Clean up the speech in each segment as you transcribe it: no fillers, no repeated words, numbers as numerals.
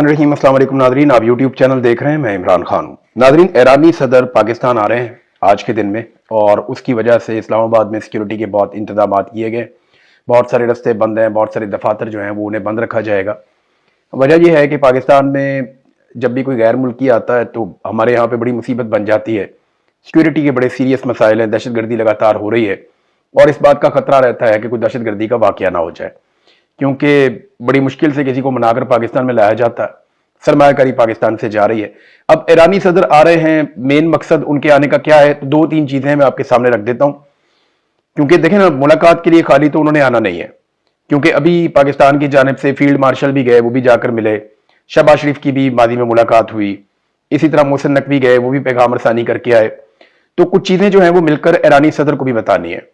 बिस्मिल्लाहिर्रहमानिर्रहीम। अस्सलाम वालेकुम नादरीन, आप यूट्यूब चैनल देख रहे हैं। मैं इमरान खान हूँ। नादरीन, ईरानी सदर पाकिस्तान आ रहे हैं आज के दिन में और उसकी वजह से इस्लामाबाद में सिक्योरिटी के बहुत इंतजाम किए गए। बहुत सारे रास्ते बंद हैं, बहुत सारे दफातर जो हैं वो उन्हें बंद रखा जाएगा। वजह यह है कि पाकिस्तान में जब भी कोई गैर मुल्की आता है तो हमारे यहाँ पे बड़ी मुसीबत बन जाती है। सिक्योरिटी के बड़े सीरियस मसाइल हैं, दहशत गर्दी लगातार हो रही है और इस बात का खतरा रहता है कि कोई दहशत गर्दी का वाकया ना हो जाए, क्योंकि बड़ी मुश्किल से किसी को मनाकर पाकिस्तान में लाया जाता है। सरमायाकारी पाकिस्तान से जा रही है। अब ईरानी सदर आ रहे हैं, मेन मकसद उनके आने का क्या है? तो दो तीन चीजें मैं आपके सामने रख देता हूं, क्योंकि देखें ना, मुलाकात के लिए खाली तो उन्होंने आना नहीं है, क्योंकि अभी पाकिस्तान की जानिब से फील्ड मार्शल भी गए, वो भी जाकर मिले। शहबाज शरीफ की भी मादी में मुलाकात हुई, इसी तरह मोहसिन नकवी गए, वो भी पैगाम रसानी करके आए। तो कुछ चीजें जो हैं वो मिलकर ईरानी सदर को भी बतानी है।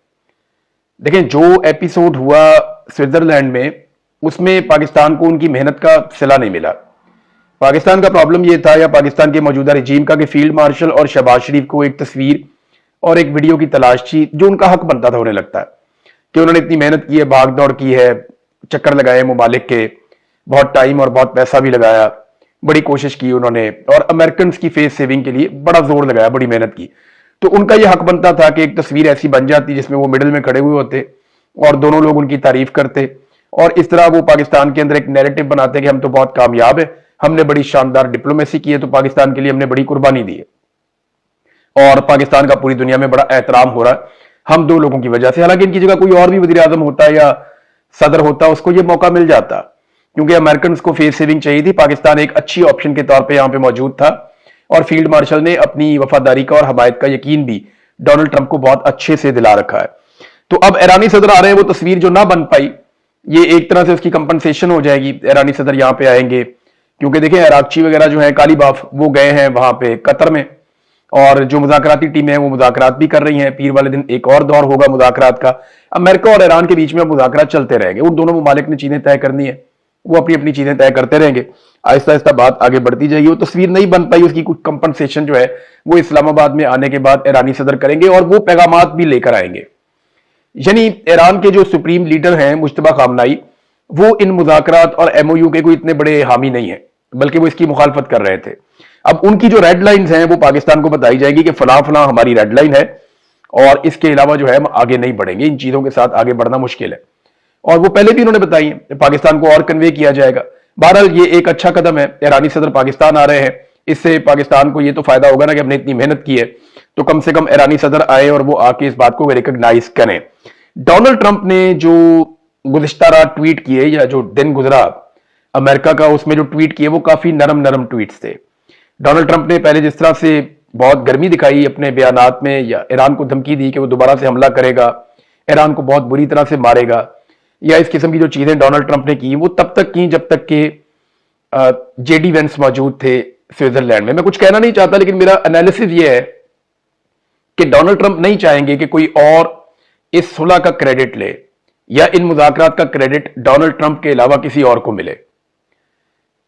देखें, जो एपिसोड हुआ स्विट्जरलैंड में, उसमें पाकिस्तान को उनकी मेहनत का सिला नहीं मिला। पाकिस्तान का प्रॉब्लम यह था, या पाकिस्तान के मौजूदा रजीम का, कि फील्ड मार्शल और शहबाज शरीफ को एक तस्वीर और एक वीडियो की तलाश थी, जो उनका हक बनता था। उन्हें लगता है कि उन्होंने इतनी मेहनत की है, भाग दौड़ की है, चक्कर लगाए मुमालिक के, बहुत टाइम और बहुत पैसा भी लगाया, बड़ी कोशिश की उन्होंने, और अमेरिकन की फेस सेविंग के लिए बड़ा जोर लगाया, बड़ी मेहनत की। तो उनका यह हक बनता था कि एक तस्वीर ऐसी बन जाती जिसमें वो मिडिल में खड़े हुए होते और दोनों लोग उनकी तारीफ करते, और इस तरह वो पाकिस्तान के अंदर एक नैरेटिव बनाते कि हम तो बहुत कामयाब है, हमने बड़ी शानदार डिप्लोमेसी की है, तो पाकिस्तान के लिए हमने बड़ी कुर्बानी दी है और पाकिस्तान का पूरी दुनिया में बड़ा एहतराम हो रहा है हम दो लोगों की वजह से। हालांकि इनकी जगह कोई और भी वजीर आजम होता या सदर होता, उसको यह मौका मिल जाता, क्योंकि अमेरिकन को फेस सेविंग चाहिए थी। पाकिस्तान एक अच्छी ऑप्शन के तौर पर यहां पर मौजूद था और फील्ड मार्शल ने अपनी वफादारी का और हमायत का यकीन भी डोनाल्ड ट्रंप को बहुत अच्छे से दिला रखा है। तो अब ईरानी सदर आ रहे हैं, वो तस्वीर जो ना बन पाई, ये एक तरह से उसकी कंपनसेशन हो जाएगी। ईरानी सदर यहां पे आएंगे, क्योंकि देखें अरागची वगैरह जो है, कालीबाफ, वो गए हैं वहां पे कतर में, और जो मुज़ाकराती टीमें हैं वो मुज़ाकरात भी कर रही हैं। पीर वाले दिन एक और दौर होगा मुज़ाकरात का। अमेरिका और ईरान के बीच में अब मुज़ाकरात चलते रहेंगे। उन दोनों ममालिक ने चीजें तय करनी है, वो अपनी अपनी चीजें तय करते रहेंगे। आहिस्ता आहिस्ता बात आगे बढ़ती जाएगी। वो तस्वीर नहीं बन पाई, उसकी कुछ कंपनसेशन जो है वो इस्लामाबाद में आने के बाद ईरानी सदर करेंगे और वो पैगामात भी लेकर आएंगे। यानी ईरान के जो सुप्रीम लीडर हैं मुश्तबा खामनाई, वो इन मुज़ाकरात और एमओयू के कोई इतने बड़े हामी नहीं है, बल्कि वो इसकी मुखालफत कर रहे थे। अब उनकी जो रेड लाइंस हैं वो पाकिस्तान को बताई जाएगी कि फलां फलां हमारी रेड लाइन है और इसके अलावा जो है हम आगे नहीं बढ़ेंगे, इन चीजों के साथ आगे बढ़ना मुश्किल है। और वो पहले भी उन्होंने बताई है, पाकिस्तान को और कन्वे किया जाएगा। बहरहाल ये एक अच्छा कदम है, ईरानी सदर पाकिस्तान आ रहे हैं, इससे पाकिस्तान को ये तो फायदा होगा ना कि हमने इतनी मेहनत की है, तो कम से कम ईरानी सदर आए और वो आके इस बात को रिकॉग्नाइज करें। डोनाल्ड ट्रंप ने जो गुज़िश्ता रात ट्वीट किए, या जो दिन गुजरा अमेरिका का, उसमें जो ट्वीट किए वो काफी नरम नरम ट्वीट्स थे। डोनाल्ड ट्रंप ने पहले जिस तरह से बहुत गर्मी दिखाई अपने बयानात में, या ईरान को धमकी दी कि वो दोबारा से हमला करेगा, ईरान को बहुत बुरी तरह से मारेगा, या इस किस्म की जो चीजें डोनाल्ड ट्रंप ने की, वो तब तक की जब तक के जेडी वेंस मौजूद थे स्विट्जरलैंड में। मैं कुछ कहना नहीं चाहता, लेकिन मेरा एनालिसिस ये है कि डोनाल्ड ट्रंप नहीं चाहेंगे कि कोई और इस सुलह का क्रेडिट ले, या इन मुज़ाकरात का क्रेडिट डोनाल्ड ट्रंप के अलावा किसी और को मिले।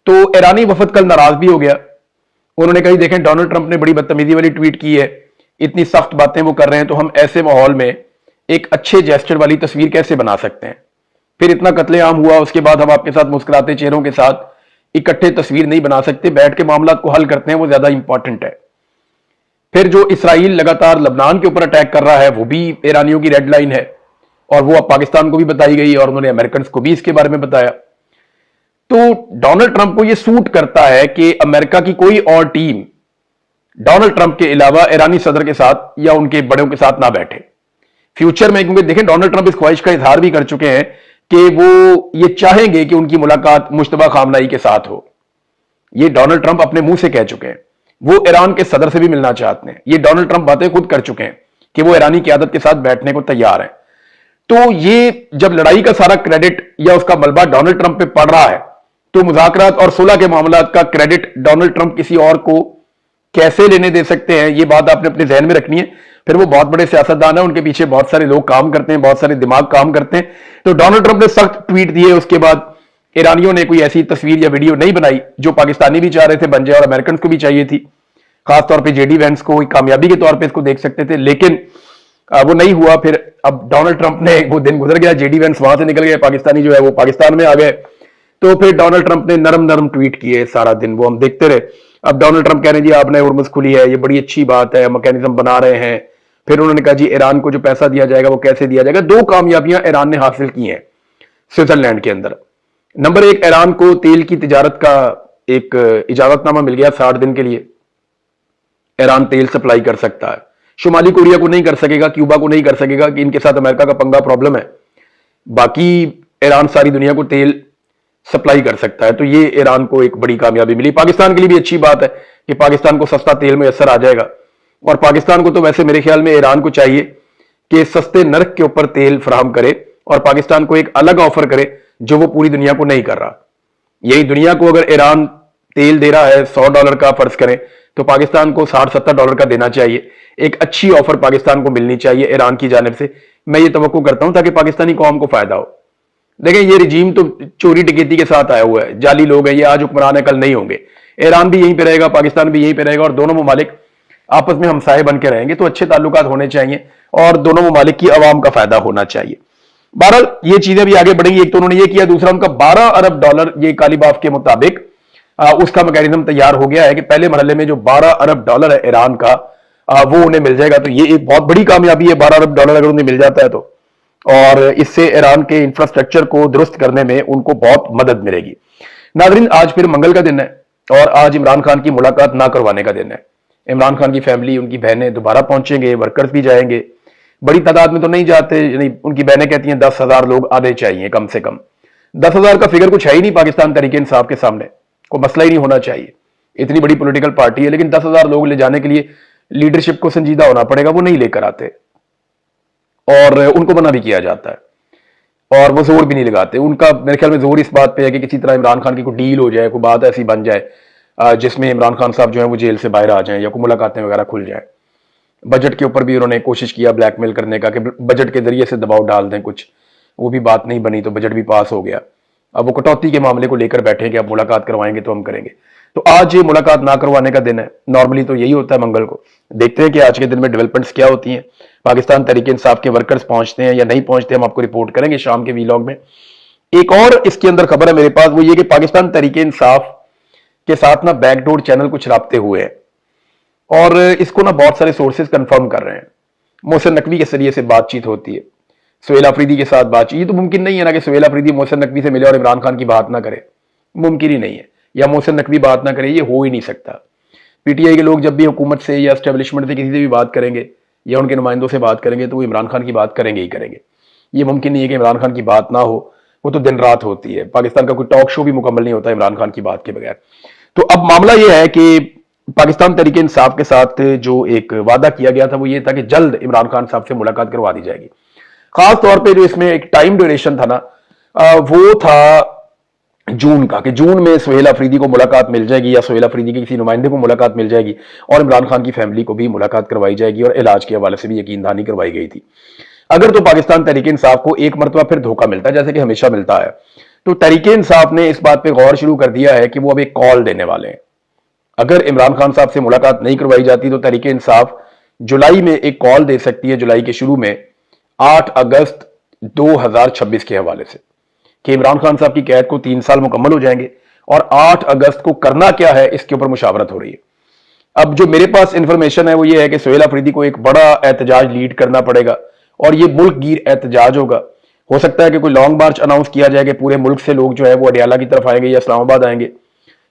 तो ईरानी वफद कल नाराज भी हो गया। उन्होंने कही, देखें डोनाल्ड ट्रंप ने बड़ी बदतमीजी वाली ट्वीट की है, इतनी सख्त बातें वो कर रहे हैं, तो हम ऐसे माहौल में एक अच्छे जेस्चर वाली तस्वीर कैसे बना सकते हैं? फिर इतना कत्लेआम हुआ, उसके बाद हम आपके साथ मुस्कुराते चेहरों के साथ इकट्ठे तस्वीर नहीं बना सकते, बैठ के मामला को हल करते हैं, वो ज्यादा इंपॉर्टेंट है। फिर जो इसराइल लगातार लबनान के ऊपर अटैक कर रहा है, वो भी ईरानियों की रेड लाइन है, और वो अब पाकिस्तान को भी बताई गई और उन्होंने अमेरिकन को भी इसके बारे में बताया। तो डोनाल्ड ट्रंप को यह सूट करता है कि अमेरिका की कोई और टीम डोनाल्ड ट्रंप के अलावा ईरानी सदर के साथ या उनके बड़ों के साथ ना बैठे फ्यूचर में, क्योंकि देखें डोनाल्ड ट्रंप इस ख्वाहिश का इजहार भी कर चुके हैं कि वो ये चाहेंगे कि उनकी मुलाकात मुश्तबा खामनाई के साथ हो। ये डोनाल्ड ट्रंप अपने मुंह से कह चुके हैं। वो ईरान के सदर से भी मिलना चाहते हैं। ये डोनाल्ड ट्रंप बातें खुद कर चुके हैं कि वो ईरानी क़यादत के साथ बैठने को तैयार हैं। तो ये जब लड़ाई का सारा क्रेडिट या उसका मलबा डोनाल्ड ट्रंप पे पड़ रहा है, तो मुज़ाकरात और सुलह के मामलात का क्रेडिट डोनाल्ड ट्रंप किसी और को कैसे लेने दे सकते हैं, ये बात आपने अपने जहन में रखनी है। फिर वो बहुत बड़े सियासतदान है, उनके पीछे बहुत सारे लोग काम करते हैं, बहुत सारे दिमाग काम करते हैं। तो डोनाल्ड ट्रंप ने सख्त ट्वीट दिए, उसके बाद ईरानियों ने कोई ऐसी तस्वीर या वीडियो नहीं बनाई जो पाकिस्तानी भी चाह रहे थे बन जाए और अमेरिकन को भी चाहिए थी। खासतौर पर जेडी वेंस को कामयाबी के तौर पर इसको देख सकते थे, लेकिन वो नहीं हुआ। फिर अब डोनाल्ड ट्रंप ने वो दिन गुजर गया, जेडी वेंस वहां से निकल गए, पाकिस्तानी जो है वो पाकिस्तान में आ गए। तो फिर डोनाल्ड ट्रंप ने नरम नरम ट्वीट किए सारा दिन, वो हम देखते रहे। अब डोनाल्ड ट्रंप कह रहे हैं जी आपने हुर्मुज खुली है, ये बड़ी अच्छी बात है, मैकेनिज्म बना रहे हैं। फिर उन्होंने कहा जी ईरान को जो पैसा दिया जाएगा वो कैसे दिया जाएगा। दो कामयाबियां ईरान ने हासिल की हैं स्विट्जरलैंड के अंदर। नंबर एक, ईरान को तेल की तिजारत का एक इजाजतनामा मिल गया 60 दिन के लिए। ईरान तेल सप्लाई कर सकता है, शुमाली कोरिया को नहीं कर सकेगा, क्यूबा को नहीं कर सकेगा कि इनके साथ अमेरिका का पंगा प्रॉब्लम है। बाकी ईरान सारी दुनिया को तेल सप्लाई कर सकता है। तो ये ईरान को एक बड़ी कामयाबी मिली। पाकिस्तान के लिए भी अच्छी बात है कि पाकिस्तान को सस्ता तेल मैसर आ जाएगा। और पाकिस्तान को तो वैसे मेरे ख्याल में ईरान को चाहिए कि सस्ते नर्क के ऊपर तेल फराहम करे और पाकिस्तान को एक अलग ऑफर करे जो वो पूरी दुनिया को नहीं कर रहा। यही दुनिया को अगर ईरान तेल दे रहा है $100 का फर्ज करें, तो पाकिस्तान को $60-70 का देना चाहिए। एक अच्छी ऑफर पाकिस्तान को मिलनी चाहिए ईरान की जानिब से। मैं ये तवक्को करता हूं ताकि पाकिस्तानी कौम को फायदा हो। देखें ये रिजीम तो चोरी डकैती के साथ आया हुआ है, जाली लोग हैं, ये आज हुक्मरान है कल नहीं होंगे। ईरान भी यहीं पे रहेगा, पाकिस्तान भी यहीं पे रहेगा और दोनों ममालिक आपस में हमसाए बन के रहेंगे। तो अच्छे ताल्लुकात होने चाहिए और दोनों ममालिक की आवाम का फायदा होना चाहिए। बहरहाल ये चीजें भी आगे बढ़ेंगी। एक तो उन्होंने ये किया, दूसरा उनका $12 अरब ये कालीबाफ के मुताबिक उसका मैकेनिज्म तैयार हो गया है कि पहले मरहले में जो $12 अरब है ईरान का वो उन्हें मिल जाएगा। तो ये एक बहुत बड़ी कामयाबी है, $12 अरब अगर उन्हें मिल जाता है तो। और इससे ईरान के इंफ्रास्ट्रक्चर को दुरुस्त करने में उनको बहुत मदद मिलेगी। नाज़रीन, आज फिर मंगल का दिन है और आज इमरान खान की मुलाकात ना करवाने का दिन है। इमरान खान की फैमिली, उनकी बहनें दोबारा पहुंचेंगे, वर्कर्स भी जाएंगे। बड़ी तादाद में तो नहीं जाते, यानी उनकी बहनें कहती हैं 10,000 लोग आने चाहिए कम से कम। 10,000 का फिगर कुछ है ही नहीं पाकिस्तान तहरीक इंसाफ के सामने, कोई मसला ही नहीं होना चाहिए। इतनी बड़ी पॉलिटिकल पार्टी है, लेकिन 10,000 लोग ले जाने के लिए लीडरशिप को संजीदा होना पड़ेगा, वो नहीं लेकर आते और उनको मना भी किया जाता है और वो जोर भी नहीं लगाते। उनका मेरे ख्याल में जोर इस बात पे है कि किसी तरह इमरान खान की कोई डील हो जाए, कोई बात ऐसी बन जाए जिसमें इमरान खान साहब जो है वो जेल से बाहर आ जाएं या कोई मुलाकातें वगैरह खुल जाए। बजट के ऊपर भी उन्होंने कोशिश किया ब्लैकमेल करने का कि बजट के जरिए से दबाव डाल दें कुछ, वो भी बात नहीं बनी तो बजट भी पास हो गया। अब वो कटौती के मामले को लेकर बैठे कि आप मुलाकात करवाएंगे तो हम करेंगे। तो आज ये मुलाकात ना करवाने का दिन है। नॉर्मली तो यही होता है मंगल को। देखते हैं कि आज के दिन में डेवलपमेंट्स क्या होती हैं। पाकिस्तान तहरीक इंसाफ के वर्कर्स पहुंचते हैं या नहीं पहुंचते, हम आपको रिपोर्ट करेंगे शाम के वीलॉग में। एक और इसके अंदर खबर है मेरे पास, वो ये कि पाकिस्तान तहरीक इंसाफ के साथ ना बैकडोर चैनल कुछ राब्ते हुए हैं और इसको ना बहुत सारे सोर्सेज कंफर्म कर रहे हैं। मोहसिन नकवी के जरिए से बातचीत होती है, सुहेल अफरीदी के साथ बातचीत। ये तो मुमकिन नहीं है ना कि सुहेल अफरीदी मोहसिन नकवी से मिले और इमरान खान की बात ना करे, मुमकिन ही नहीं है। या मोहसिन नकवी बात ना करे, ये हो ही नहीं सकता। पीटीआई के लोग जब भी हुकूमत से या एस्टेब्लिशमेंट से किसी से भी बात करेंगे या उनके नुमाइंदों से बात करेंगे तो वो इमरान खान की बात करेंगे ही करेंगे। ये मुमकिन नहीं है कि इमरान खान की बात ना हो, वो तो दिन रात होती है। पाकिस्तान का कोई टॉक शो भी मुकम्मल नहीं होता इमरान खान की बात के बगैर। तो अब मामला यह है कि पाकिस्तान तहरीक इंसाफ के साथ जो एक वादा किया गया था वो ये था कि जल्द इमरान खान साहब से मुलाकात करवा दी जाएगी। खास तौर पे जो इसमें एक टाइम ड्यूरेशन था ना, वो था जून का, कि जून में सुहेल अफरीदी को मुलाकात मिल जाएगी या सुहेल अफरीदी के किसी नुमाइंदे को मुलाकात मिल जाएगी और इमरान खान की फैमिली को भी मुलाकात करवाई जाएगी और इलाज के हवाले से भी यकीनदहानी करवाई गई थी। अगर तो पाकिस्तान तहरीक इंसाफ को एक मरतबा फिर धोखा मिलता है जैसे कि हमेशा मिलता है, तो तहरीक इंसाफ ने इस बात पर गौर शुरू कर दिया है कि वो अब एक कॉल देने वाले हैं। अगर इमरान खान साहब से मुलाकात नहीं करवाई जाती तो तहरीक इंसाफ जुलाई में एक कॉल दे सकती है, जुलाई के शुरू में 8 अगस्त 2026 के हवाले से, कि इमरान खान साहब की कैद को 3 साल मुकम्मल हो जाएंगे और 8 अगस्त को करना क्या है इसके ऊपर मुशावरत हो रही है। अब जो मेरे पास इंफॉर्मेशन है वो ये है कि सुहेल अफरीदी को एक बड़ा एहतजाज लीड करना पड़ेगा और ये मुल्क गिर एहतजाज होगा। हो सकता है कि कोई लॉन्ग मार्च अनाउंस किया जाए कि पूरे मुल्क से लोग जो है वो अडियाला की तरफ आएंगे या इस्लामाबाद आएंगे,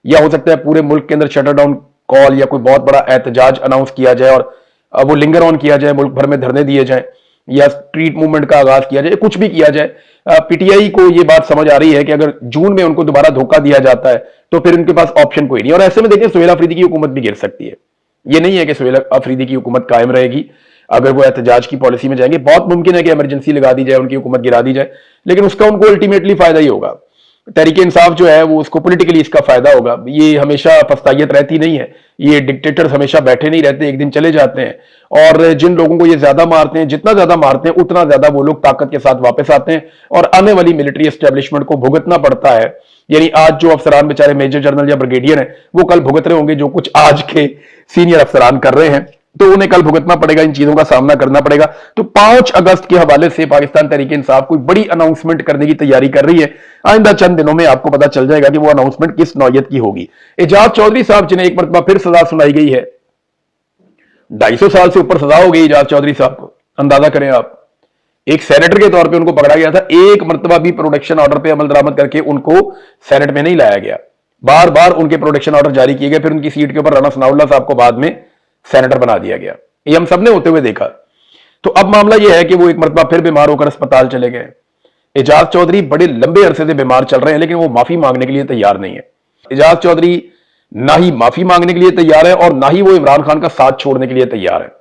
या हो सकता है पूरे मुल्क के अंदर शटर डाउन कॉल या कोई बहुत बड़ा एहतजाज अनाउंस किया जाए और वो लिंगर ऑन किया जाए, मुल्क भर में धरने दिए जाए या स्ट्रीट मूवमेंट का आगाज किया जाए, कुछ भी किया जाए। पीटीआई को ये बात समझ आ रही है कि अगर जून में उनको दोबारा धोखा दिया जाता है तो फिर उनके पास ऑप्शन कोई नहीं। और ऐसे में देखिए सुहेल अफरीदी की हुकूमत भी गिर सकती है। ये नहीं है कि सुहेल अफरीदी की हुकूमत कायम रहेगी अगर वो एहतजाज की पॉलिसी में जाएंगे। बहुत मुमकिन है कि इमरजेंसी लगा दी जाए, उनकी हुकूमत गिरा दी जाए, लेकिन उसका उनको अल्टीमेटली फायदा ही होगा। तहरीक इंसाफ जो है वो उसको पॉलिटिकली इसका फायदा होगा। ये हमेशा फस्तायत रहती नहीं है, ये डिक्टेटर्स हमेशा बैठे नहीं रहते, एक दिन चले जाते हैं। और जिन लोगों को ये ज्यादा मारते हैं, जितना ज्यादा मारते हैं उतना ज्यादा वो लोग ताकत के साथ वापस आते हैं और आने वाली मिलिट्री एस्टेब्लिशमेंट को भुगतना पड़ता है। यानी आज जो अफसरान बेचारे मेजर जनरल या ब्रिगेडियर हैं वो कल भुगत रहे होंगे जो कुछ आज के सीनियर अफसरान कर रहे हैं। तो उन्हें कल भुगतना पड़ेगा, इन चीजों का सामना करना पड़ेगा। तो 5 अगस्त के हवाले से पाकिस्तान तहरीक इंसाफ कोई बड़ी अनाउंसमेंट करने की तैयारी कर रही है। आइंदा चंद दिनों में आपको पता चल जाएगा कि वो अनाउंसमेंट किस नौयत की होगी। एजाज चौधरी साहब जिन्हें एक मरतबा फिर सजा सुनाई गई है, 250 साल से ऊपर सजा हो गई एजाज चौधरी साहब को। अंदाजा करें आप, एक सेनेटर के तौर पे उनको पकड़ा गया था, एक मरतबा भी प्रोडक्शन ऑर्डर पे अमल दरामद करके उनको सेनेट में नहीं लाया गया। बार बार उनके प्रोडक्शन ऑर्डर जारी किए गए, फिर उनकी सीट के ऊपर राना सनाउल्लाह साहब को बाद में सेनेटर बना दिया गया। ये हम सबने होते हुए देखा। तो अब मामला यह है कि वो एक मरतबा फिर बीमार होकर अस्पताल चले गए। एजाज चौधरी बड़े लंबे अरसे से बीमार चल रहे हैं, लेकिन वो माफी मांगने के लिए तैयार नहीं है। एजाज चौधरी ना ही माफी मांगने के लिए तैयार है और ना ही वो इमरान खान का साथ छोड़ने के लिए तैयार है।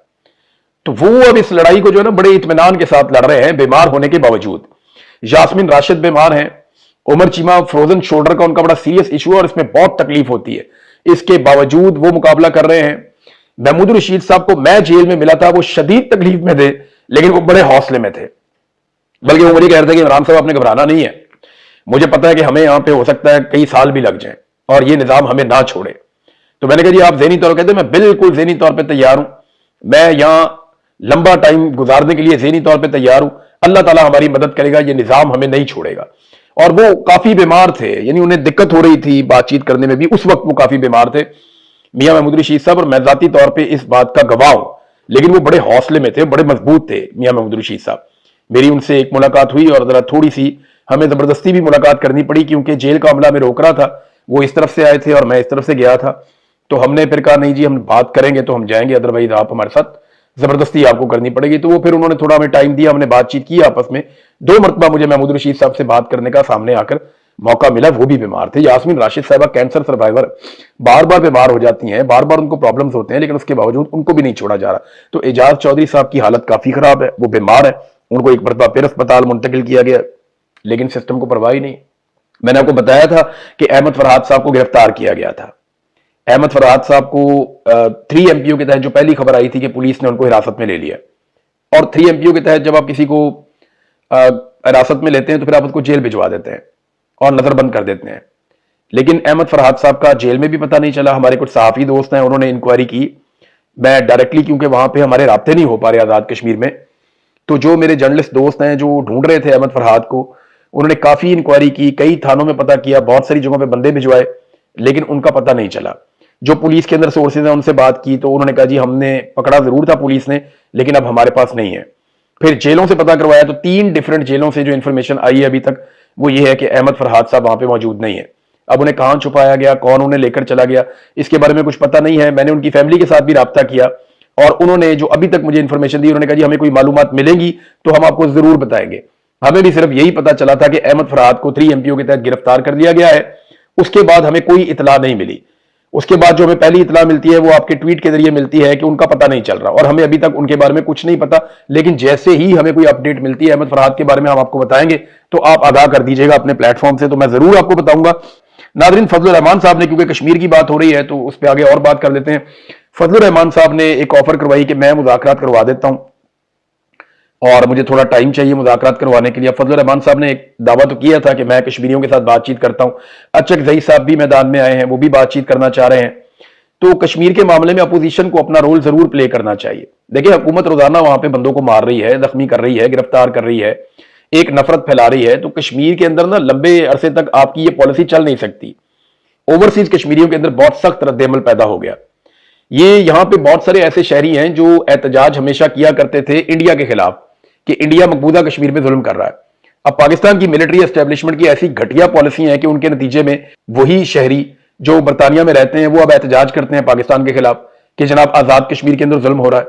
तो वो अब इस लड़ाई को जो है ना बड़े इत्मीनान के साथ लड़ रहे हैं, बीमार होने के बावजूद। यास्मीन राशिद बीमार हैं, उमर चीमा फ्रोजन शोल्डर का उनका बड़ा सीरियस इशू है और इसमें बहुत तकलीफ होती है। इसके बावजूद वो मुकाबला कर रहे हैं। महमूद रशीद साहब को मैं जेल में मिला था, वो शदीद तकलीफ में थे, लेकिन वो बड़े हौसले में थे। बल्कि वो मुझे कह रहे थे कि इमरान साहब आपने घबराना नहीं है, मुझे पता है कि हमें यहां पे हो सकता है कई साल भी लग जाएं और ये निजाम हमें ना छोड़े। तो मैंने कहा जी आप ज़हनी तौर पर कहते, मैं बिल्कुल ज़हनी तौर पर तैयार हूं, मैं यहां लंबा टाइम गुजारने के लिए ज़हनी तौर पर तैयार हूं। अल्लाह ताला हमारी मदद करेगा, ये निजाम हमें नहीं छोड़ेगा। और वो काफी बीमार थे, यानी उन्हें दिक्कत हो रही थी बातचीत करने में भी, उस वक्त वो काफी बीमार थे मियां महमूद रशीद साहब, और मैं जाती तौर पे इस बात का गवाह हूं। लेकिन वो बड़े हौसले में थे, बड़े मजबूत थे मियां महमूद रशीद साहब। मेरी उनसे एक मुलाकात हुई और जरा थोड़ी सी हमें जबरदस्ती भी मुलाकात करनी पड़ी, क्योंकि जेल का अमला में रोक रहा था। वो इस तरफ से आए थे और मैं इस तरफ से गया था। तो हमने फिर कहा नहीं जी हम बात करेंगे तो हम जाएंगे, अदरवाइज आप हमारे साथ जबरदस्ती आपको करनी पड़ेगी। तो वो फिर उन्होंने थोड़ा हमें टाइम दिया, हमने बातचीत की आपस में। 2 मरतबा मुझे महमूद रशीद साहब से बात करने का सामने आकर मौका मिला। वो भी बीमार थे। यास्मीन राशिद साहबा कैंसर सर्वाइवर, बार बार बीमार हो जाती हैं, बार बार उनको प्रॉब्लम्स होते हैं, लेकिन उसके बावजूद उनको भी नहीं छोड़ा जा रहा। तो एजाज चौधरी साहब की हालत काफी खराब है, वो बीमार है, उनको एक मरतबा फिर अस्पताल मुंतकिल किया गया, लेकिन सिस्टम को परवाह ही नहीं। मैंने आपको बताया था कि अहमद फरहाद साहब को गिरफ्तार किया गया था। अहमद फरहाद साहब को 3 MPO के तहत जो पहली खबर आई थी कि पुलिस ने उनको हिरासत में ले लिया, और 3 MPO के तहत जब आप किसी को हिरासत में लेते हैं तो फिर आप उसको जेल भिजवा देते हैं और नजरबंद कर देते हैं। लेकिन अहमद फरहाद साहब का जेल में भी पता नहीं चला। हमारे कुछ सहाफी दोस्त हैं, उन्होंने इंक्वायरी की। मैं डायरेक्टली, क्योंकि वहां पे हमारे राब्ते नहीं हो पा रहे आजाद कश्मीर में, तो जो मेरे जर्नलिस्ट दोस्त हैं जो ढूंढ रहे थे अहमद फरहाद को, उन्होंने काफी इंक्वायरी की, कई थानों में पता किया, बहुत सारी जगहों पे बंदे भिजवाए, लेकिन उनका पता नहीं चला। जो पुलिस के अंदर सोर्सेज हैं उनसे बात की तो उन्होंने कहा जी हमने पकड़ा जरूर था पुलिस ने, लेकिन अब हमारे पास नहीं है। फिर जेलों से पता करवाया तो 3 डिफरेंट जेलों से जो इंफॉर्मेशन आई है अभी तक वो ये है कि अहमद फरहाद साहब वहां पे मौजूद नहीं है। अब उन्हें कहां छुपाया गया, कौन उन्हें लेकर चला गया, इसके बारे में कुछ पता नहीं है। मैंने उनकी फैमिली के साथ भी राब्ता किया और उन्होंने जो अभी तक मुझे इंफॉर्मेशन दी, उन्होंने कहा जी हमें कोई मालूमात मिलेंगी तो हम आपको जरूर बताएंगे। हमें भी सिर्फ यही पता चला था कि अहमद फरहाद को 3 MPO के तहत गिरफ्तार कर लिया गया है, उसके बाद हमें कोई इतला नहीं मिली। उसके बाद जो हमें पहली इतला मिलती है वो आपके ट्वीट के जरिए मिलती है कि उनका पता नहीं चल रहा, और हमें अभी तक उनके बारे में कुछ नहीं पता। लेकिन जैसे ही हमें कोई अपडेट मिलती है अहमद फरहाद के बारे में हम आपको बताएंगे, तो आप आगाह कर दीजिएगा अपने प्लेटफॉर्म से, तो मैं जरूर आपको बताऊंगा। नादरीन, फजलुर रहमान साहब ने, क्योंकि कश्मीर की बात हो रही है तो उस पर आगे और बात कर लेते हैं। फजलुर रहमान साहब ने एक ऑफर करवाई कि मैं मुज़ाकरात करवा देता हूं और मुझे थोड़ा टाइम चाहिए मुज़ाकरात करवाने के लिए। फजलुर रहमान साहब ने एक दावा तो किया था कि मैं कश्मीरियों के साथ बातचीत करता हूं। अचक जई साहब भी मैदान में आए हैं, वो भी बातचीत करना चाह रहे हैं। तो कश्मीर के मामले में अपोजिशन को अपना रोल जरूर प्ले करना चाहिए। देखिए, हुकूमत रोजाना वहां पे बंदों को मार रही है, जख्मी कर रही है, गिरफ्तार कर रही है, एक नफरत फैला रही है। तो कश्मीर के अंदर ना लंबे अरसे तक आपकी ये पॉलिसी चल नहीं सकती। ओवरसीज कश्मीरियों के अंदर बहुत सख्त रद्देमल पैदा हो गया। ये यहां पे बहुत सारे ऐसे शहरी हैं जो एहतजाज हमेशा किया करते थे इंडिया के खिलाफ कि इंडिया मकबूजा कश्मीर में जुल्म कर रहा है। अब पाकिस्तान की मिलिट्री एस्टेब्लिशमेंट की ऐसी घटिया पॉलिसी है कि उनके नतीजे में वही शहरी जो बरतानिया में रहते हैं वो अब एहतजाज करते हैं पाकिस्तान के खिलाफ कि जनाब आजाद कश्मीर के अंदर जुल्म हो रहा है।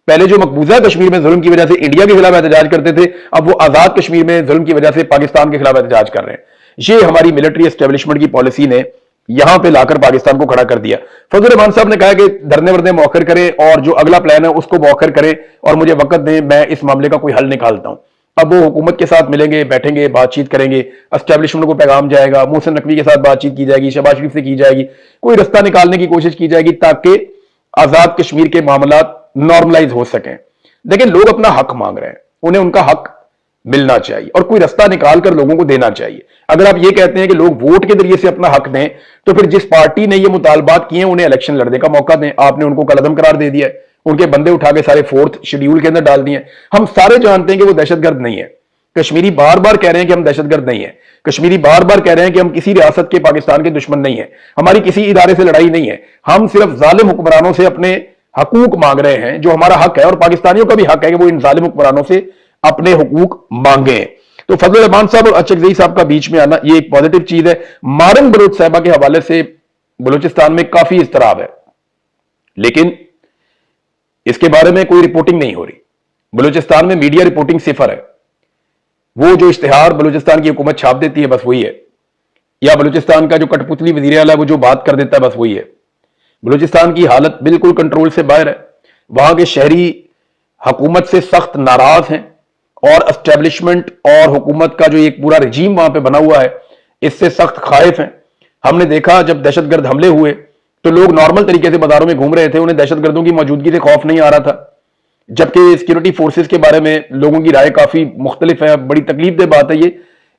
पहले जो मकबूजा कश्मीर में जुल्म की वजह से इंडिया के खिलाफ एहतजाज करते थे, अब वो आजाद कश्मीर में जुल्म की वजह से पाकिस्तान के खिलाफ एहतजाज कर रहे हैं। ये हमारी मिलिट्री एस्टेब्लिशमेंट की पॉलिसी ने यहां पे लाकर पाकिस्तान को खड़ा कर दिया। फजलुर रहमान साहब ने कहा कि धरने वर्ने मौखर करें और जो अगला प्लान है उसको मौखर करें और मुझे वक्त दें, मैं इस मामले का कोई हल निकालता हूं। अब वो हुकूमत के साथ मिलेंगे, बैठेंगे, बातचीत करेंगे, एस्टेब्लिशमेंट को पैगाम जाएगा, मोहसिन नकवी के साथ बातचीत की जाएगी, शहबाज शरीफ से की जाएगी, कोई रास्ता निकालने की कोशिश की जाएगी ताकि आजाद कश्मीर के मामला नॉर्मलाइज हो सकें। देखिए, लोग अपना हक मांग रहे हैं, उन्हें उनका हक मिलना चाहिए और कोई रास्ता निकाल कर लोगों को देना चाहिए। अगर आप ये कहते हैं कि लोग वोट के जरिए से अपना हक दें, तो फिर जिस पार्टी ने ये मुतालबात किए हैं उन्हें इलेक्शन लड़ने का मौका दें। आपने उनको कलअदम करार दे दिया है, उनके बंदे उठा के सारे 4th शेड्यूल के अंदर डाल दिए। हम सारे जानते हैं कि वो दहशतगर्द नहीं है। कश्मीरी बार बार कह रहे हैं कि हम दहशतगर्द नहीं है। कश्मीरी बार बार कह रहे हैं कि हम किसी रियासत के, पाकिस्तान के दुश्मन नहीं है। हमारी किसी इदारे से लड़ाई नहीं है। हम सिर्फ जालिम हुक्मरानों से अपने हकूक मांग रहे हैं, जो हमारा हक है, और पाकिस्तानियों का भी हक है कि वो इन जालिम हुक्मरानों से अपने हुकूक मांगे। तो फजल रहमान साहब और अचकजई साहब का बीच में आना ये एक पॉजिटिव चीज है। मारंग बलोच साहबा के हवाले से बलूचिस्तान में काफी इस्तराब है, लेकिन इसके बारे में कोई रिपोर्टिंग नहीं हो रही। बलूचिस्तान में मीडिया रिपोर्टिंग सिफर है। वो जो इश्तिहार बलूचिस्तान की हुकूमत छाप देती है बस वही है, या बलूचिस्तान का जो कठपुतली वजीर आला है वो जो बात कर देता है बस वही है। बलूचिस्तान की हालत बिल्कुल कंट्रोल से बाहर है। वहां के शहरी हुकूमत से सख्त नाराज हैं और एस्टेब्लिशमेंट और हुकूमत का जो एक पूरा रजीम वहां पे बना हुआ है इससे सख्त खाइफ हैं। हमने देखा जब दहशतगर्द हमले हुए तो लोग नॉर्मल तरीके से बाजारों में घूम रहे थे, उन्हें दहशतगर्दों की मौजूदगी से खौफ नहीं आ रहा था। जबकि सिक्योरिटी फोर्सेस के बारे में लोगों की राय काफी मुख्तलिफ है। बड़ी तकलीफदेह बात है ये,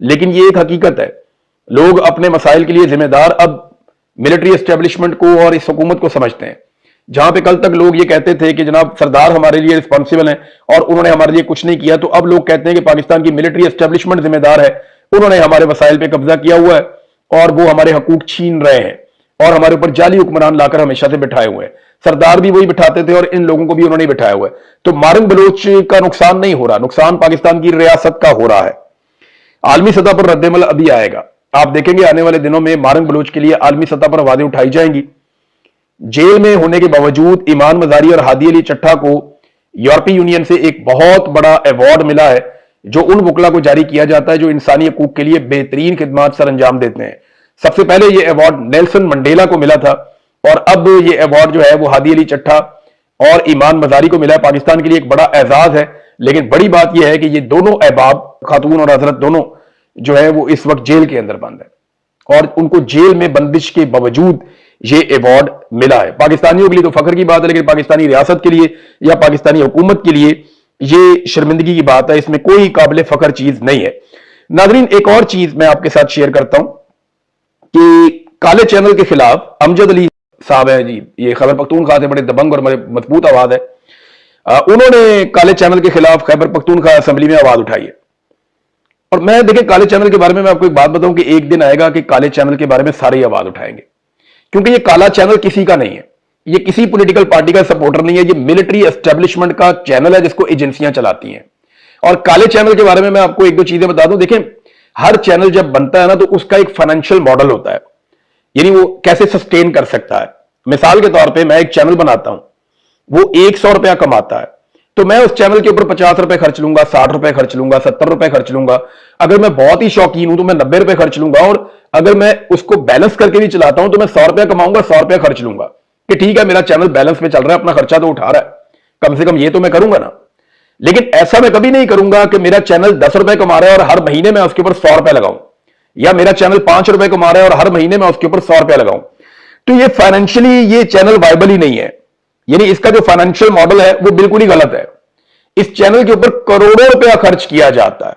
लेकिन ये एक हकीकत है। लोग अपने मसाइल के लिए जिम्मेदार अब मिलिट्री एस्टेब्लिशमेंट को और इस हुकूमत को समझते हैं। जहां पे कल तक लोग ये कहते थे कि जनाब सरदार हमारे लिए रिस्पॉन्सिबल हैं और उन्होंने हमारे लिए कुछ नहीं किया, तो अब लोग कहते हैं कि पाकिस्तान की मिलिट्री एस्टेब्लिशमेंट जिम्मेदार है, उन्होंने हमारे वसाइल पे कब्जा किया हुआ है और वो हमारे हकूक छीन रहे हैं और हमारे ऊपर जाली हुक्मरान लाकर हमेशा से बिठाए हुए हैं। सरदार भी वही बिठाते थे और इन लोगों को भी उन्होंने बिठाया हुआ है। तो मारंग बलोच का नुकसान नहीं हो रहा, नुकसान पाकिस्तान की रियासत का हो रहा है। आलमी सतह पर रद्देमल अभी आएगा। आप देखेंगे आने वाले दिनों में मारंग बलोच के लिए आलमी सतह पर आवाजें उठाई जाएंगी। जेल में होने के बावजूद ईमान मजारी और हादी अली चट्टा को यूरोपीय यूनियन से एक बहुत बड़ा अवार्ड मिला है, जो उन वकला को जारी किया जाता है जो इंसानी हकूक के लिए बेहतरीन खिदमात सर अंजाम देते हैं। सबसे पहले यह अवार्ड नेल्सन मंडेला को मिला था और अब यह अवार्ड जो है वो हादी अली चट्टा और ईमान मजारी को मिला है। पाकिस्तान के लिए एक बड़ा एजाज है, लेकिन बड़ी बात यह है कि ये दोनों अहबाब, खातून और हजरत, दोनों जो है वो इस वक्त जेल के अंदर बंद है और उनको जेल में बंदिश के बावजूद ये अवार्ड मिला है। पाकिस्तानियों के लिए तो फख्र की बात है, लेकिन पाकिस्तानी रियासत के लिए या पाकिस्तानी हुकूमत के लिए ये शर्मिंदगी की बात है। इसमें कोई काबिल फख्र चीज नहीं है। नाजरीन, एक और चीज मैं आपके साथ शेयर करता हूं कि काले चैनल के खिलाफ अमजद अली साहब है जी, ये खैबर पख्तूनख्वा से बड़े दबंग और बड़े मजबूत आवाज है। उन्होंने काले चैनल के खिलाफ खैबर पख्तूनख्वा असेंबली में आवाज उठाई है। और मैं देखिए काले चैनल के बारे में मैं आपको एक बात बताऊं कि एक दिन आएगा कि काले चैनल के बारे में सारे आवाज उठाएंगे, क्योंकि ये काला चैनल किसी का नहीं है, ये किसी पॉलिटिकल पार्टी का सपोर्टर नहीं है, ये मिलिट्री एस्टेब्लिशमेंट का चैनल है जिसको एजेंसियां चलाती हैं। और काले चैनल के बारे में मैं आपको एक दो चीजें बता दूं। देखें, हर चैनल जब बनता है ना तो उसका एक फाइनेंशियल मॉडल होता है, यानी वो कैसे सस्टेन कर सकता है। मिसाल के तौर पे मैं एक चैनल बनाता हूं, वो 100 रुपया कमाता है, तो मैं उस चैनल के ऊपर 50 रुपए खर्च लूंगा, 60 रुपए खर्च लूंगा, 70 रुपए खर्च लूंगा। अगर मैं बहुत ही शौकीन हूं तो मैं 90 रुपए खर्च लूंगा, और अगर मैं उसको बैलेंस करके भी चलाता हूं तो मैं 100 रुपया कमाऊंगा, 100 रुपया खर्च लूंगा कि ठीक है मेरा चैनल बैलेंस में चल रहा है, अपना खर्चा तो उठा रहा है, कम से कम ये तो मैं करूंगा ना। लेकिन ऐसा मैं कभी नहीं करूंगा कि मेरा चैनल 10 रुपए कमा रहा है और हर महीने में उसके ऊपर 100 रुपए लगाऊं, या मेरा चैनल 5 रुपए कमा रहा है और हर महीने में उसके ऊपर 100 रुपया लगाऊं। तो ये फाइनेंशियली ये चैनल वायबल ही नहीं है, यानी इसका जो फाइनेंशियल मॉडल है वो बिल्कुल ही गलत है। इस चैनल के ऊपर करोड़ों रुपया खर्च किया जाता है,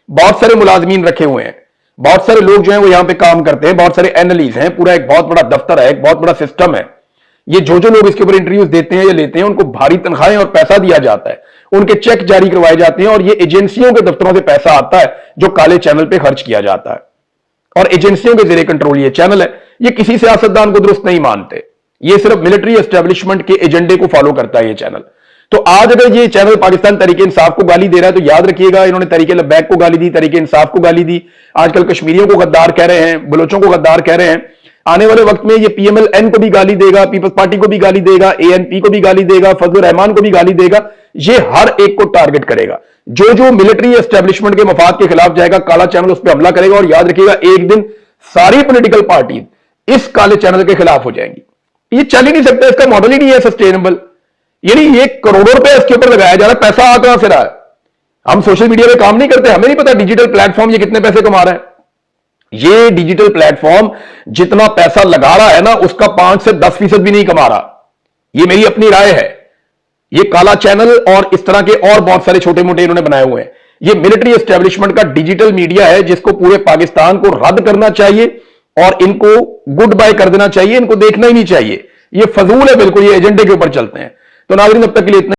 बहुत सारे मुलाजमीन रखे हुए हैं, बहुत सारे लोग जो हैं वो यहां पे काम करते हैं, बहुत सारे एनालिस्ट हैं, पूरा एक बहुत बड़ा दफ्तर है, एक बहुत बड़ा सिस्टम है। ये जो जो लोग इसके ऊपर इंटरव्यूज देते हैं या लेते हैं उनको भारी तनख्वाहें और पैसा दिया जाता है, उनके चेक जारी करवाए जाते हैं और ये एजेंसियों के दफ्तरों से पैसा आता है जो काले चैनल पे खर्च किया जाता है, और एजेंसियों के जेरे कंट्रोल ये चैनल है। ये किसी सियासतदान को दुरुस्त नहीं मानते, ये सिर्फ मिलिट्री एस्टेब्लिशमेंट के एजेंडे को फॉलो करता है ये चैनल। तो आज अगर ये चैनल पाकिस्तान तरीके इंसाफ को गाली दे रहा है तो याद रखिएगा, इन्होंने तरीके लब्बैक को गाली दी, तरीके इंसाफ को गाली दी, आजकल कश्मीरियों को गद्दार कह रहे हैं, बलोचों को गद्दार कह रहे हैं। आने वाले वक्त में ये PMLN को भी गाली देगा, पीपल्स पार्टी को भी गाली देगा, ANP को भी गाली देगा, फजल रहमान को भी गाली देगा। ये हर एक को टारगेट करेगा। जो जो मिलिट्री एस्टेब्लिशमेंट के मफाद के खिलाफ जाएगा, काला चैनल उस पर हमला करेगा। और याद रखिएगा, एक दिन सारी पॉलिटिकल पार्टी इस काले चैनल के खिलाफ हो जाएंगी। ये चल ही नहीं सकता, इसका मॉडल ही नहीं है सस्टेनेबल। यानी ये करोड़ों रुपए इसके ऊपर लगाया जा रहा है, पैसा आ कहां से रहा है? हम सोशल मीडिया पे काम नहीं करते, हमें नहीं पता डिजिटल प्लेटफॉर्म ये कितने पैसे कमा रहा है। ये डिजिटल प्लेटफॉर्म जितना पैसा लगा रहा है ना, उसका 5 से 10% भी नहीं कमा रहा। ये मेरी अपनी राय है। ये काला चैनल और इस तरह के और बहुत सारे छोटे मोटे इन्होंने बनाए हुए हैं। ये मिलिट्री एस्टेब्लिशमेंट का डिजिटल मीडिया है जिसको पूरे पाकिस्तान को रद्द करना चाहिए और इनको गुड बाय कर देना चाहिए, इनको देखना ही नहीं चाहिए। ये फजूल है बिल्कुल, ये एजेंडे के ऊपर चलते हैं। तो नाज़रीन, अब तक के लिए इतना